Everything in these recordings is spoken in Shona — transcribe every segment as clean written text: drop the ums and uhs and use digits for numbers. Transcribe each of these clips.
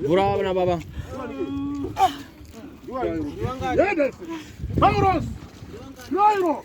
Bravo na baba. Paulos! Nairo!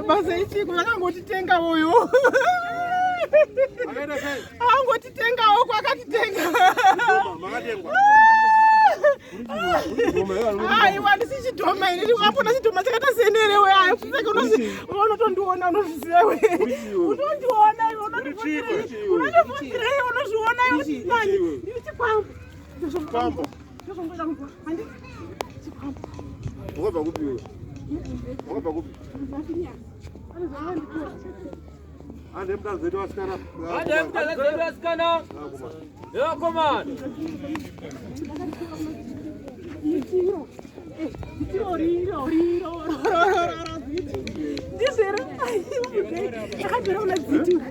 Basa ichi kwakangotitenga uyu. Angotitenga uko akatitenga. Ai wandi sichidhoma ini ndikapona chidhoma chakatasenere we ai kuseka unotondiona unozviziva we. Utondiona iwe unondivhunzira iwe unozviona iwe mani. Ndiri chikwambo. Chikwambo. Ndozongoda kubva. Handi chikwambo. Wakabva kupi wewe? Wakabva kupi? Ande mtazi wetu askana. Ande mtazi wetu askana. Yo komanda. Tiro. Tiro. Dizera. Akabera una zitu.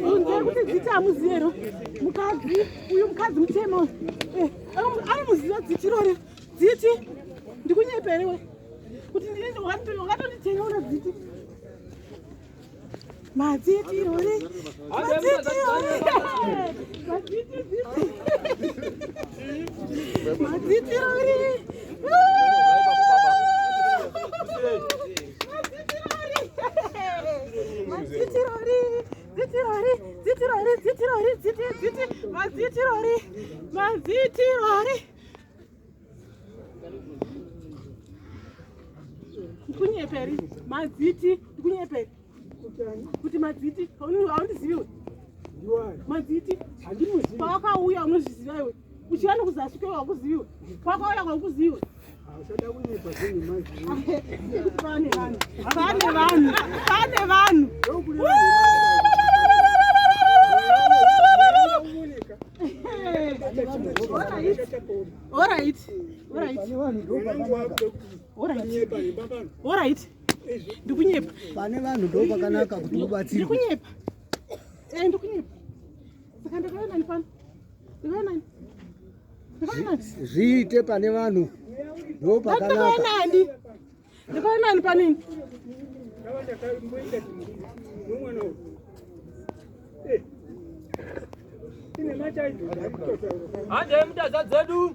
Unze kuti dzita muzero. Mukadzi, uyu mukadzi mutemo. Ari muziva dzitirore. Dziti. Ndikunyeperewe. Kuti ndinenge wakatonditenga una dziti. Madziti rore. Madziti rore. Madziti rore. Kunyeperi, madziti, kunyeperi. Kuti madziti, haundiziviwe. Madziti, pakauya unozviziva iwe. Uchiwana kuzasvika iwe hakuziviwe. Pakauya hakuziviwe. Pane vanhu. All right. Ndikunyepa. Pane vanhu ndo pakanaka kuti ubatsirwe. Ndikunyepa. Ndikunyepa. Saka ndakaenda nani pano? Ndakaenda nani? Zviite pane vanhu ndo pakanaka. Ndakaenda nani panini? Ande mtaza zedu.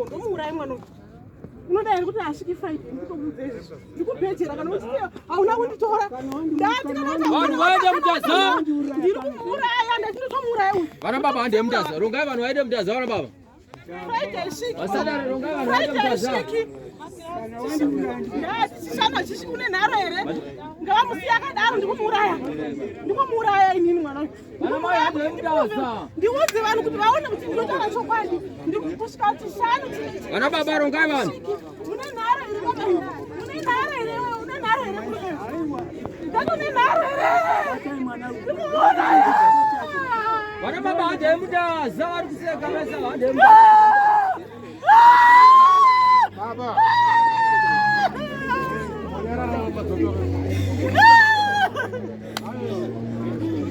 Ndomuurayi mwana. Unoda here kuti asviki Friday ndikubudze izvi. Ndikupedzera kana kuti hauna kunditora. Vanhu vaende mutaza. Ndiri kumuuraya ndachinotomuuraya uyu. Vana baba ande mutaza. Rongai vanhu vaende mutaza vana baba. Friday shiki. Vasada rongai vanhu vaende mutaza. Ndichisana chichi une nharo here. Ngavamusiya akadaro ndikumuuraya inini mwana. Vana mai ande mutaza. Ndiudze vanhu kuti vaone kuti ndinotaura chokwadi. Ndikusvika kuti shanu. Vana baba rongai vanhu. Une nharo here baba. Une nharo here. Une nharo here. Vana baba ande mutaza vari kuseka mesa ande mutaza. Baba.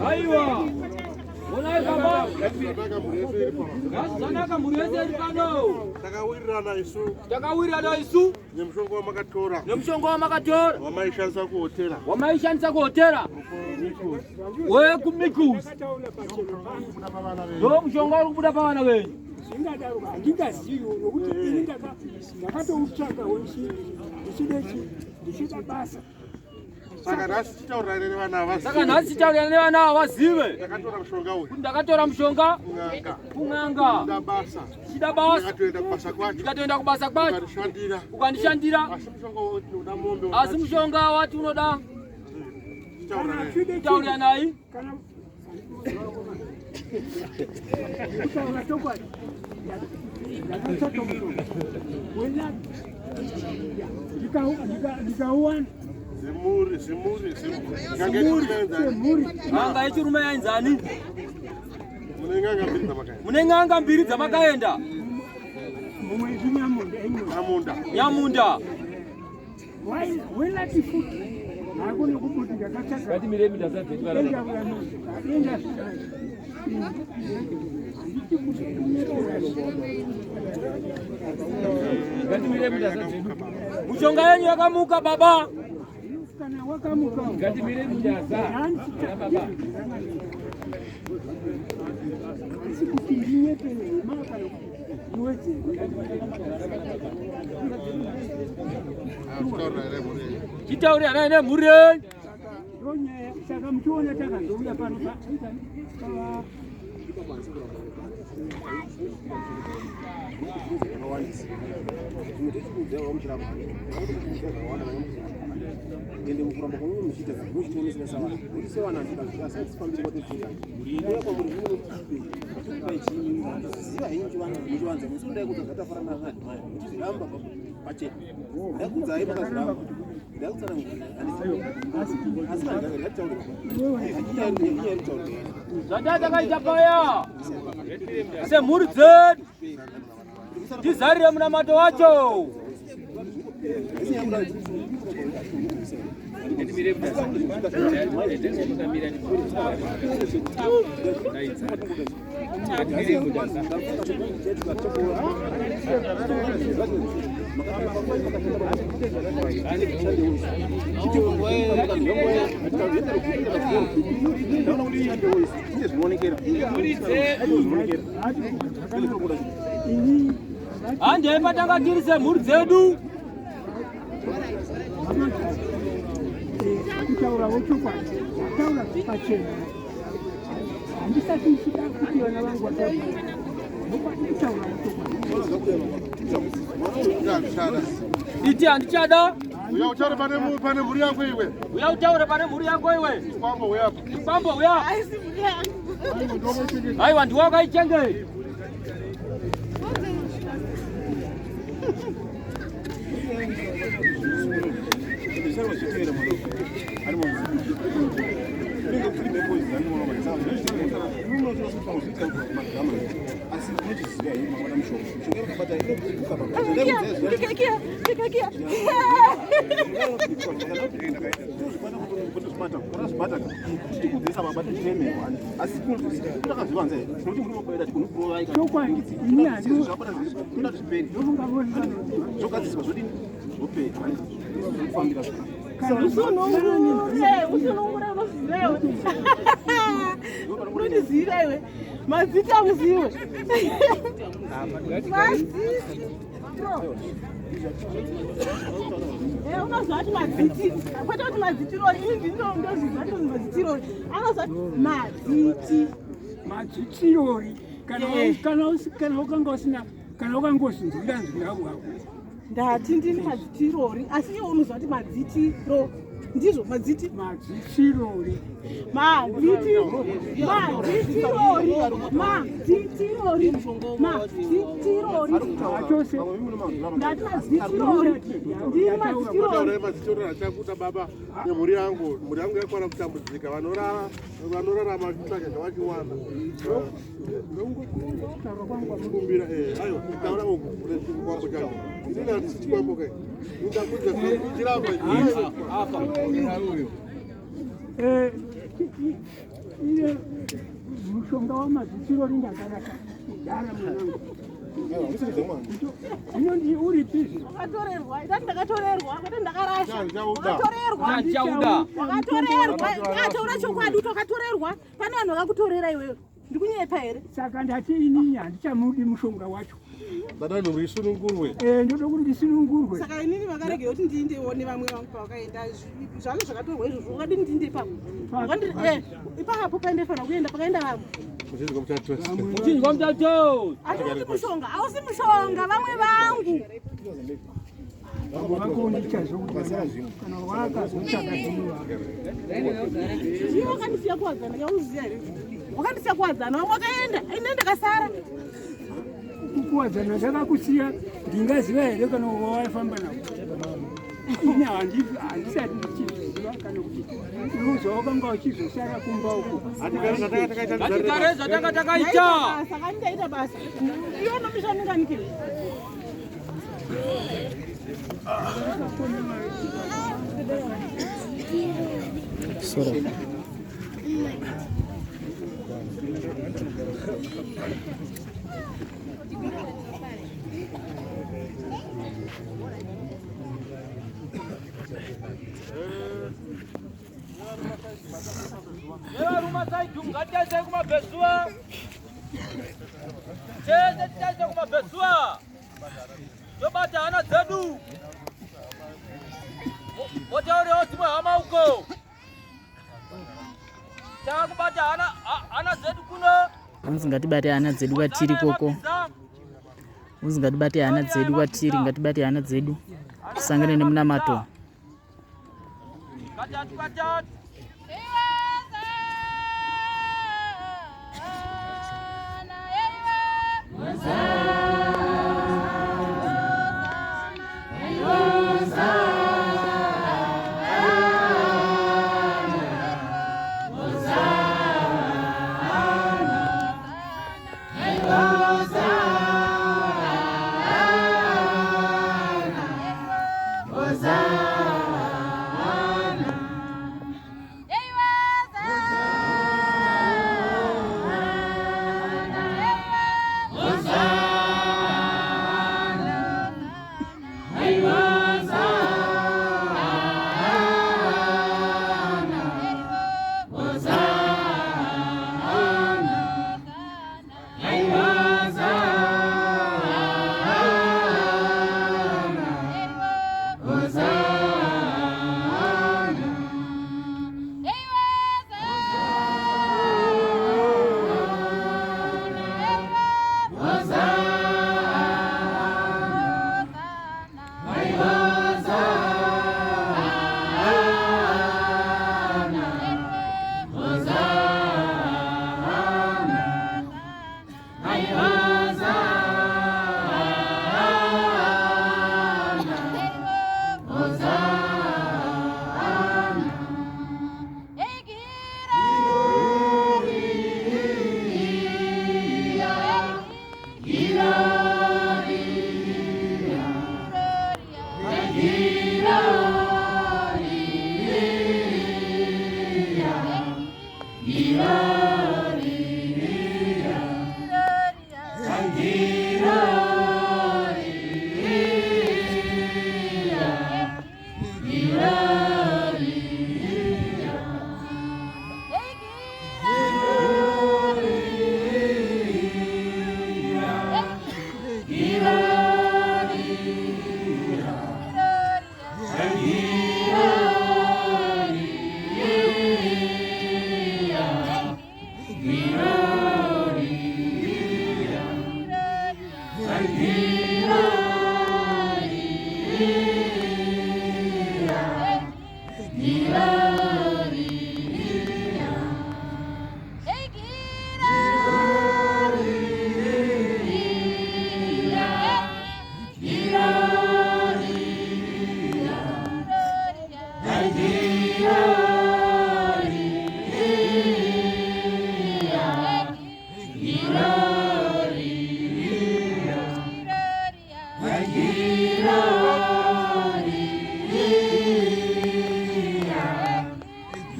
Aiwa. Ona baba. Zanaka mureze rikano. Takawirirana isu. Nemushongo wamakatora. Wamaishandisa kuhotera. We kumikuzi. Ndo mushonga uri kubuda pavana venyu. Ndingazivi nokuti ini ndakatoutsvaga weshe ndichida basa. Saka nhasi titaurira nevana ava vazive. Ndakatora mushonga kung'anga. Ndichida basa. Ndikatoenda kubasa kwacho. Ukandishandira. Asi mushonga wati unoda. Taurira naye. Anga ichirume yainzani. Mune ng'anga mbiri dzamakaenda. Nyamunda. hakuna kubuti ndakataka ngati miremi ndasabve enda bwana enda ngati miremi ndasabve mushonga yenyu yakamuka baba kana wakamuka ngati miremi ndasa baba sikutirie pele maka niweze chitauri anaine mureni Ronya saka mtuona taka ndoya pano pa Ngende mukuramba kwa munhu muchita muchitonesa sawa. Uri wana ndika satisfamily kwa tofika. Uri kwa munhu uno ziva hinji vana muchiwanza musikudai kuti zvatafara nangani mai muchiziramba pachena. Ndakudzai makaziramba. Ndakutsana asi vanhu ngataure. Iye taure. zvadada kaita paya semhuri dzedu tizarire munamato wacho hande patangatirise mhuri dzedu kutaura wochokwadi taura pachena handisati ndichida kuti vana vangu vatau kutaura iti handichada Uya utaure pane mhuri yako iwe. uya utaure pane mhuri yako iwe Kwambo uyapo. kwambo uya aiwa ndiwakaichengei unondiziva iwe mazita muziwe unozvati madziti kwete kuti madzitirori ini ndinondozvizvati madzitirori anozvati madziti madzitirori kana ukanga usina kana ukangozinzwira nzwira wako ndati ndini madzitirori asi iwe unozvati madzitiro ndizvo madziti madzitirori chose ndati madzitirori ndini madzitirori Madzitirori achakuta baba nemhuri yangu. Mhuri yangu yakwana kutambudzika. Vanorarama kutsvaka zvavachiwana. Kumbira aiwa taura uku kwambo changu. Ndina ndisi kwambo kai. Ndakudza kuchiramba apa iye mushonga wamadzitirori ndakanaka kudhara mwanangu ino uri pizvi wakatorerwa ndati ndakatorerwa kwete ndakarasha chauda wakatorerwa ndataura chokwadi kuti wakatorerwa pane vanhu vakakutorera iwewe ndikunyepa here saka ndati inini handichamudi mushonga wacho Dadani urisunungurwe. ndoda kuti ndisunungurwe saka inini vakaregera kuti ndiindeone vamwe vangu pavakaenda zvalo zvakatorwa izvozvo wakadini ndiinde ipapo ipapo paindefanira kuenda pakaenda vamwe muchinjwa mutato hatikuti mushonga hausi mushonga vamwe vangu kana wakazochakadiniwa iwe wakandisiya kuwadzana yauziya here wakandisiya kuwadzana vamwe wakaenda ine ndakasara kukuwadzana ndakakusiya ndingaziva here kana wawafamba navo ine handisati ndichiziva kana kuti unozawakanga uchizosara kumba uko ngatigare zvatanga takaita saka ndaita basa iwe nomushaninganikiri Soro. Usingatibate hana dzedu kwatiri koko. Usingatibate hana dzedu kwatiri, ngatibate hana dzedu. Tusangane nemunamato.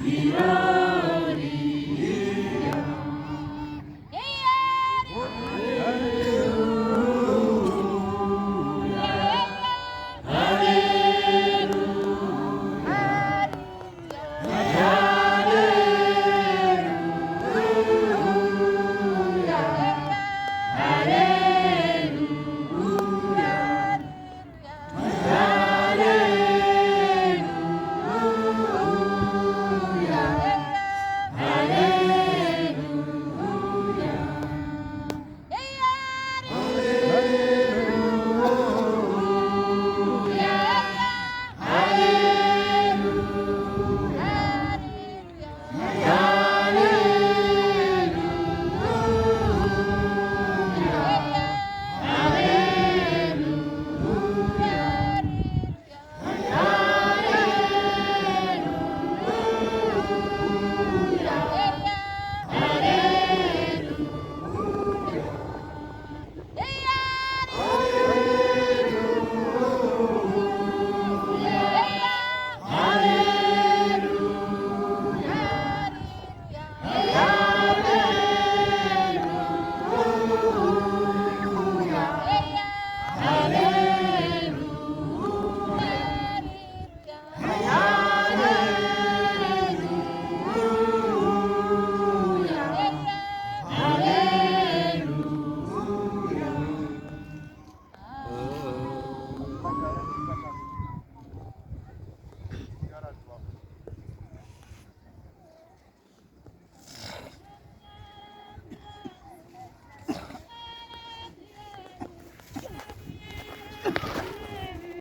Hira